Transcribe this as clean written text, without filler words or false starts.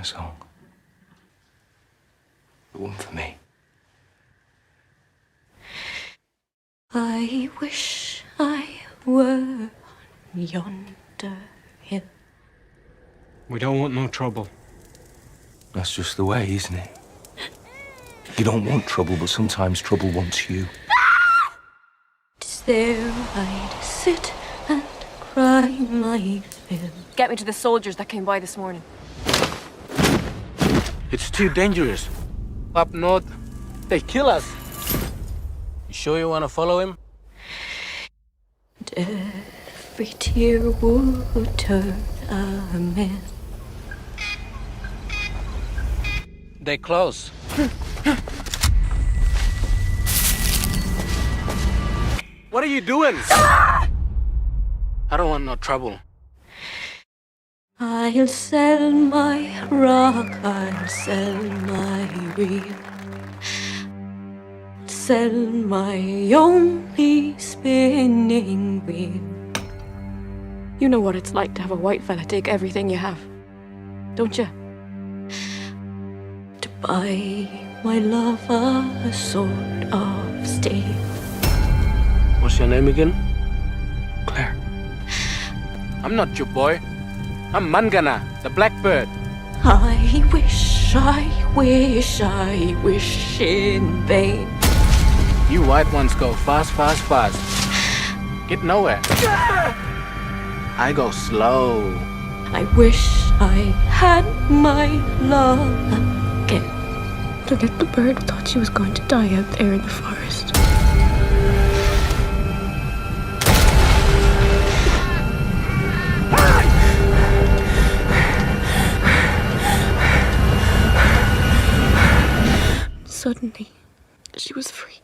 song. The one for me. I wish I were on yonder hill. We don't want no trouble. That's just the way, isn't it? You don't want trouble, but sometimes trouble wants you. Tis there I'd sit and cry my fill. Get me to the soldiers that came by this morning. It's too dangerous. Up north, they kill us. You sure you want to follow him? And every tear would turn a man. They close. What are you doing? I don't want no trouble. I'll sell my rock, I'll sell my reel, sell my only spinning wheel. You know what it's like to have a white fella take everything you have, don't you? To buy my love a sword of steel. What's your name again? Claire. I'm not your boy. I'm Mangana, the blackbird. I wish in vain. You white ones go fast, fast, fast. Get nowhere. I go slow. I wish I had my love again. The little bird thought she was going to die out there in the forest. Suddenly, she was free.